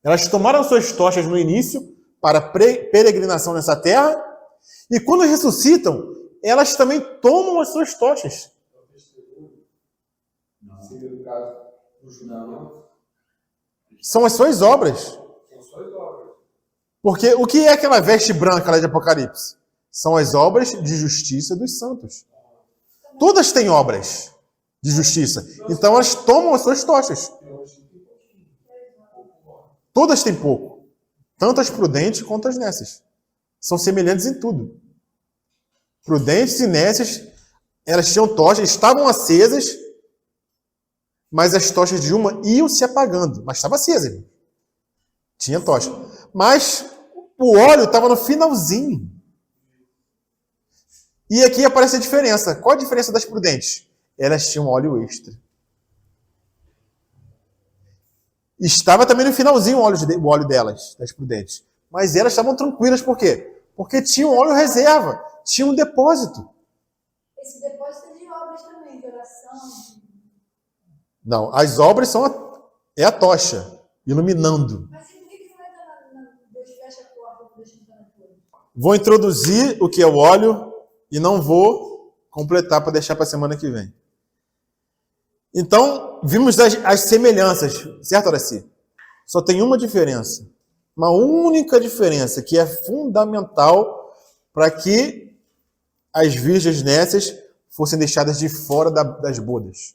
Elas tomaram suas tochas no início, para peregrinação nessa terra, e quando ressuscitam, elas também tomam as suas tochas. São as suas obras. Porque o que é aquela veste branca lá de Apocalipse? São as obras de justiça dos santos. Todas têm obras de justiça. Então elas tomam as suas tochas. Todas têm pouco. Tanto as prudentes quanto as nécias. São semelhantes em tudo. Prudentes e nécias, elas tinham tochas, estavam acesas, mas as tochas de uma iam se apagando. Mas estava acesa. Tinha tocha. Mas o óleo estava no finalzinho. E aqui aparece a diferença. Qual a diferença das prudentes? Elas tinham óleo extra. Estava também no finalzinho o óleo delas, das prudentes. Mas elas estavam tranquilas, por quê? Porque tinham óleo reserva, tinha um depósito. Esse depósito é de obras também, de oração. Não, as obras são a tocha, iluminando. Mas e por que não entra Deus fecha a porta, deixa entrar na porta? Vou introduzir o que é o óleo e não vou completar para deixar para a semana que vem. Então, vimos as semelhanças, certo, Horaci? Só tem uma diferença. Uma única diferença que é fundamental para que as virgens nécias fossem deixadas de fora das bodas.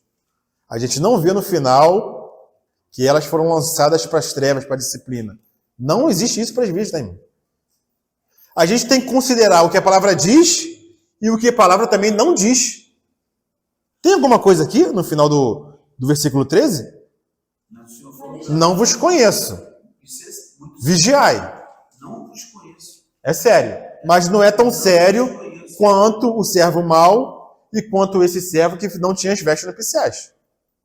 A gente não vê no final que elas foram lançadas para as trevas, para a disciplina. Não existe isso para as virgens, tá, irmão? A gente tem que considerar o que a palavra diz e o que a palavra também não diz. Tem alguma coisa aqui no final do versículo 13? Não vos conheço. Vigiai. Não vos conheço. É sério. Mas não é tão sério quanto o servo mau e quanto esse servo que não tinha as vestes nupciais.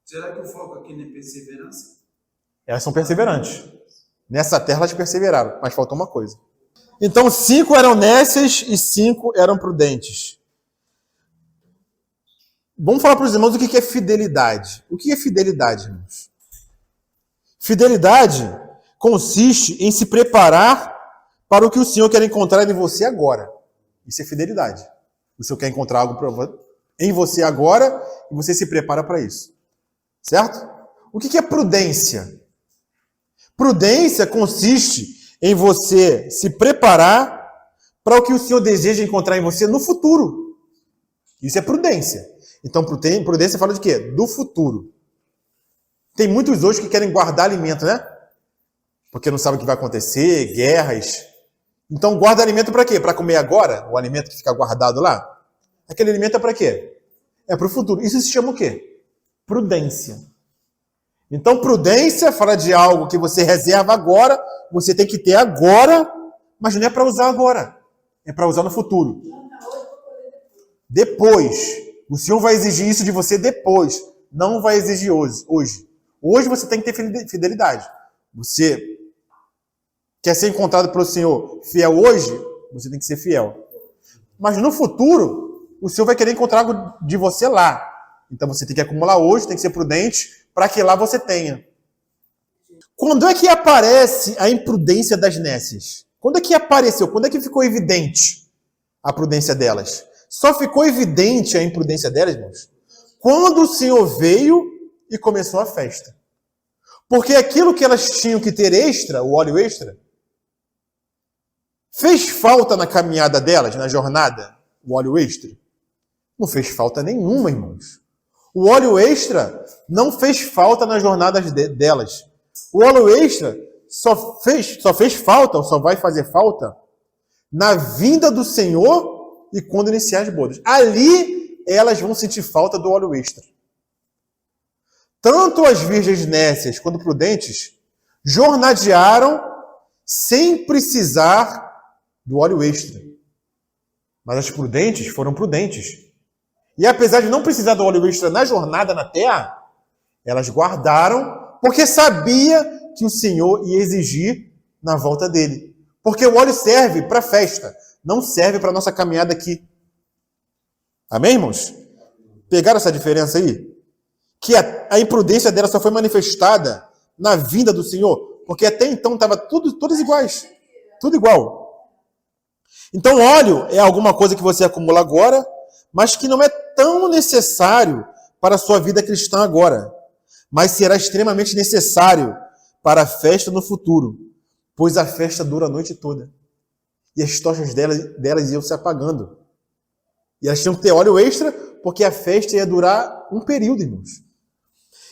Será que o foco aqui não é perseverança? Elas são perseverantes. Nessa terra elas perseveraram, mas faltou uma coisa. Então 5 eram nécias e 5 eram prudentes. Vamos falar para os irmãos o que é fidelidade. O que é fidelidade, irmãos? Fidelidade consiste em se preparar para o que o Senhor quer encontrar em você agora. Isso é fidelidade. O Senhor quer encontrar algo em você agora e você se prepara para isso. Certo? O que é prudência? Prudência consiste em você se preparar para o que o Senhor deseja encontrar em você no futuro. Isso é prudência. Então, prudência fala de quê? Do futuro. Tem muitos hoje que querem guardar alimento, né? Porque não sabem o que vai acontecer, guerras. Então, guarda alimento para quê? Para comer agora? O alimento que fica guardado lá? Aquele alimento é para quê? É para o futuro. Isso se chama o quê? Prudência. Então, prudência fala de algo que você reserva agora, você tem que ter agora, mas não é para usar agora. É para usar no futuro. Depois. O Senhor vai exigir isso de você depois. Não vai exigir hoje. Hoje você tem que ter fidelidade. Você quer ser encontrado pelo Senhor fiel hoje? Você tem que ser fiel. Mas no futuro, o Senhor vai querer encontrar algo de você lá. Então você tem que acumular hoje, tem que ser prudente, para que lá você tenha. Quando é que aparece a imprudência das nécias? Quando é que apareceu? Quando é que ficou evidente a prudência delas? Só ficou evidente a imprudência delas, irmãos, quando o Senhor veio e começou a festa. Porque aquilo que elas tinham que ter extra, o óleo extra, fez falta na caminhada delas, na jornada, o óleo extra? Não fez falta nenhuma, irmãos. O óleo extra não fez falta nas jornadas delas. O óleo extra só fez falta, ou só vai fazer falta, na vinda do Senhor e quando iniciar as bodas. Ali elas vão sentir falta do óleo extra. Tanto as virgens nécias quanto prudentes jornadearam sem precisar do óleo extra. Mas as prudentes foram prudentes. E apesar de não precisar do óleo extra na jornada na terra, elas guardaram porque sabia que o Senhor ia exigir na volta dele. Porque o óleo serve para a festa, não serve para a nossa caminhada aqui. Amém, irmãos? Pegaram essa diferença aí? Que a imprudência dela só foi manifestada na vinda do Senhor, porque até então estava todos iguais. Tudo igual. Então, óleo é alguma coisa que você acumula agora, mas que não é tão necessário para a sua vida cristã agora, mas será extremamente necessário para a festa no futuro, pois a festa dura a noite toda. E as tochas delas iam se apagando. E elas tinham que ter óleo extra, porque a festa ia durar um período, irmãos.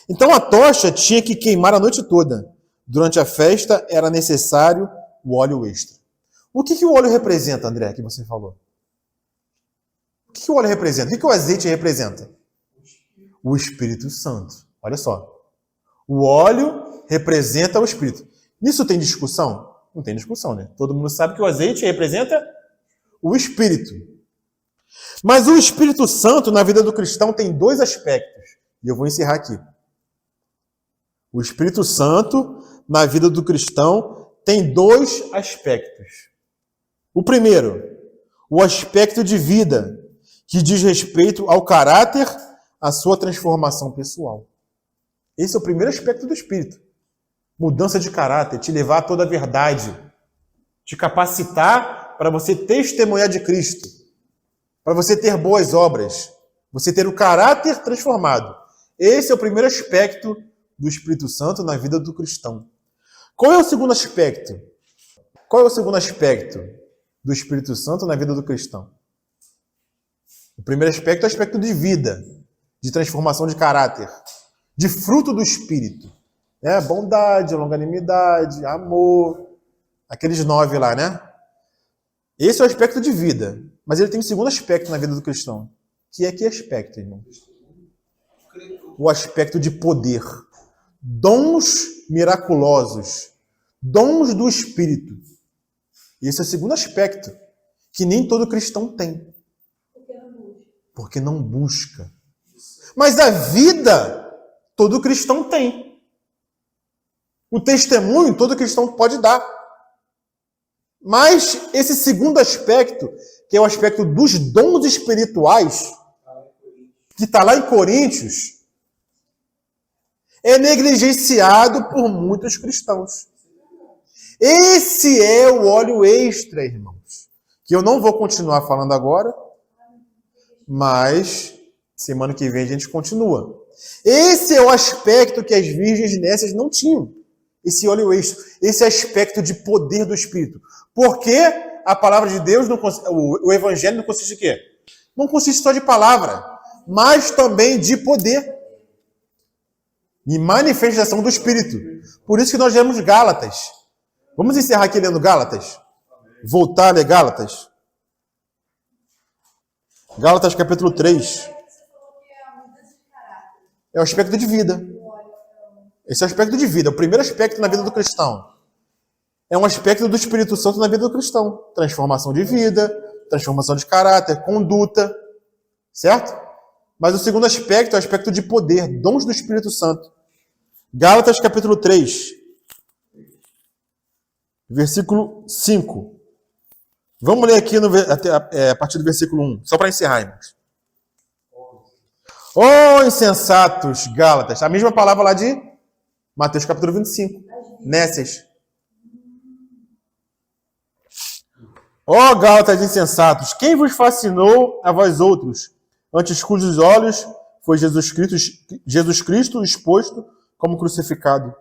Então a tocha tinha que queimar a noite toda. Durante a festa era necessário o óleo extra. O que o óleo representa, André, que você falou? O que o óleo representa? O que o azeite representa? O Espírito Santo. Olha só. O óleo representa o Espírito. Nisso tem discussão? Não tem discussão, né? Todo mundo sabe que o azeite representa o Espírito. Mas o Espírito Santo na vida do cristão tem dois aspectos. E eu vou encerrar aqui. O Espírito Santo na vida do cristão tem dois aspectos. O primeiro, o aspecto de vida, que diz respeito ao caráter, à sua transformação pessoal. Esse é o primeiro aspecto do Espírito. Mudança de caráter, te levar a toda a verdade, te capacitar para você testemunhar de Cristo, para você ter boas obras, você ter o caráter transformado. Esse é o primeiro aspecto do Espírito Santo na vida do cristão. Qual é o segundo aspecto? Qual é o segundo aspecto do Espírito Santo na vida do cristão? O primeiro aspecto é o aspecto de vida, de transformação de caráter, de fruto do Espírito. Bondade, longanimidade, amor, aqueles 9 lá, né? Esse é o aspecto de vida. Mas ele tem um segundo aspecto na vida do cristão. Que aspecto, irmão? O aspecto de poder. Dons miraculosos. Dons do Espírito. Esse é o segundo aspecto. Que nem todo cristão tem. Porque não busca. Mas a vida, todo cristão tem. O testemunho, todo cristão pode dar. Mas esse segundo aspecto, que é o aspecto dos dons espirituais, que está lá em Coríntios, é negligenciado por muitos cristãos. Esse é o óleo extra, irmãos, que eu não vou continuar falando agora, mas semana que vem a gente continua. Esse é o aspecto que as virgens nécias não tinham. Esse óleo extra, esse aspecto de poder do Espírito. Porque a palavra de Deus, o Evangelho não consiste em quê? Não consiste só de palavra, mas também de poder. E manifestação do Espírito. Por isso que nós lemos Gálatas. Vamos encerrar aqui lendo Gálatas? Voltar a ler Gálatas? Gálatas capítulo 3. É o aspecto de vida. Esse é o aspecto de vida, o primeiro aspecto na vida do cristão. É um aspecto do Espírito Santo na vida do cristão. Transformação de vida, transformação de caráter, conduta. Certo? Mas o segundo aspecto é o aspecto de poder, dons do Espírito Santo. Gálatas capítulo 3, versículo 5. Vamos ler aqui a partir do versículo 1, só para encerrar, irmãos. Oh, insensatos, Gálatas. A mesma palavra lá de Mateus capítulo 25. Nécias. Ó Gálatas insensatos, quem vos fascinou a vós outros, antes cujos olhos foi Jesus Cristo exposto como crucificado?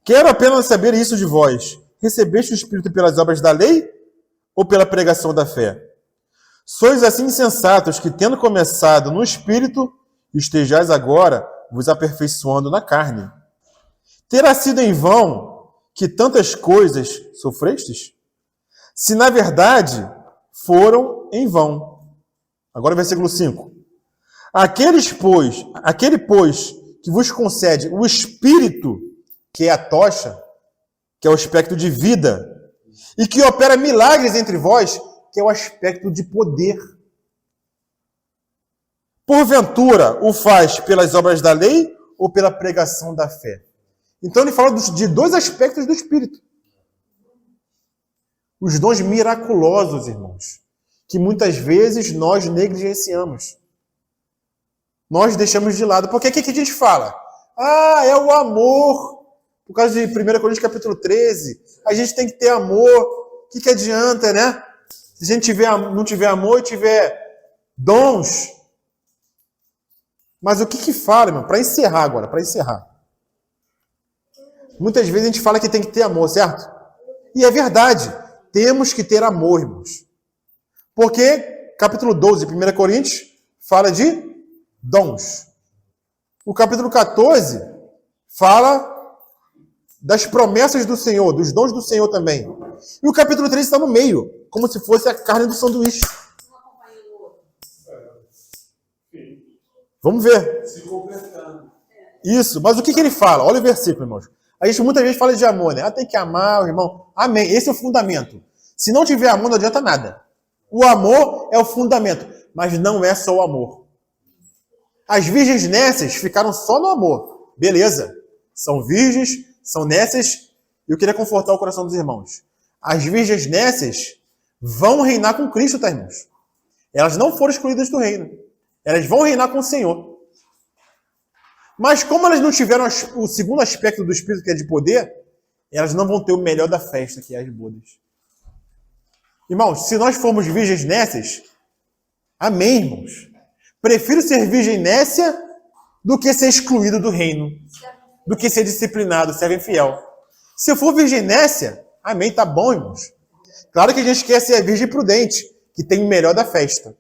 Quero apenas saber isso de vós. Recebeste o Espírito pelas obras da lei ou pela pregação da fé? Sois assim insensatos que, tendo começado no Espírito, estejais agora vos aperfeiçoando na carne. Terá sido em vão que tantas coisas sofrestes? Se na verdade foram em vão. Agora versículo 5. Aquele, pois, que vos concede o Espírito, que é a tocha, que é o aspecto de vida, e que opera milagres entre vós, que é o aspecto de poder. Porventura, o faz pelas obras da lei ou pela pregação da fé? Então ele fala de dois aspectos do Espírito. Os dons miraculosos, irmãos, que muitas vezes nós negligenciamos. Nós deixamos de lado. Porque o que a gente fala? Ah, é o amor. Por causa de 1 Coríntios capítulo 13, a gente tem que ter amor. O que adianta, né? Se a gente não tiver amor e tiver dons. Mas o que fala, irmão? Para encerrar agora, para encerrar. Muitas vezes a gente fala que tem que ter amor, certo? E é verdade. Temos que ter amor, irmãos. Porque capítulo 12, 1 Coríntios, fala de dons. O capítulo 14 fala das promessas do Senhor, dos dons do Senhor também. E o capítulo 13 está no meio, como se fosse a carne do sanduíche. Vamos ver. Se completando. Isso, mas o que ele fala? Olha o versículo, irmãos. A gente muitas vezes fala de amor, né? Tem que amar o irmão. Amém. Esse é o fundamento. Se não tiver amor, não adianta nada. O amor é o fundamento, mas não é só o amor. As virgens nécias ficaram só no amor. Beleza. São virgens, são nécias. E eu queria confortar o coração dos irmãos. As virgens nécias vão reinar com Cristo, tá, irmãos? Elas não foram excluídas do reino. Elas vão reinar com o Senhor. Mas como elas não tiveram o segundo aspecto do Espírito, que é de poder, elas não vão ter o melhor da festa, que é as bodas. Irmãos, se nós formos virgens nécias, amém, irmãos. Prefiro ser virgem nécia do que ser excluído do reino, do que ser disciplinado, servo infiel. Se eu for virgem nécia, amém, tá bom, irmãos. Claro que a gente quer ser a virgem prudente, que tem o melhor da festa.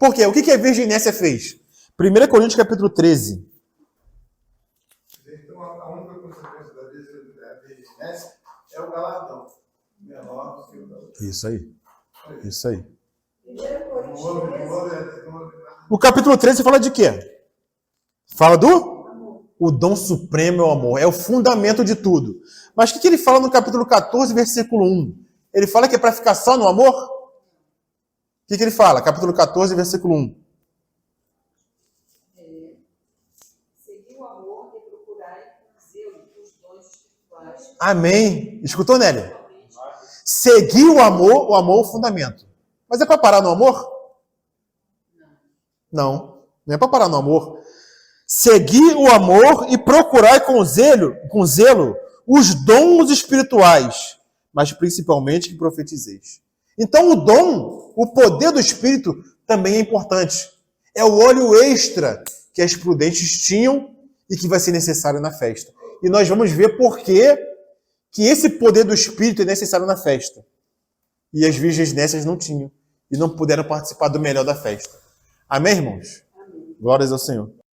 Por quê? O que a virgem nécia fez? 1 Coríntios capítulo 13. Então, a única consequência da virgem é o galardão. Menor do que o galardão. Isso aí. Isso aí. 1 Coríntios O capítulo 13 fala de quê? Fala do? O dom supremo é o amor. É o fundamento de tudo. Mas o que ele fala no capítulo 14, versículo 1? Ele fala que é para ficar só no amor? O que ele fala? Capítulo 14, versículo 1. Seguir o amor e procurar com zelo os dons espirituais. Amém. Escutou, Nélia? Seguir o amor é o fundamento. Mas é para parar no amor? Não. Não é para parar no amor. Seguir o amor e procurar com zelo os dons espirituais, mas principalmente que profetizeis. Então o dom, o poder do Espírito também é importante. É o óleo extra que as prudentes tinham e que vai ser necessário na festa. E nós vamos ver por que esse poder do Espírito é necessário na festa. E as virgens nécias não tinham. E não puderam participar do melhor da festa. Amém, irmãos? Amém. Glórias ao Senhor.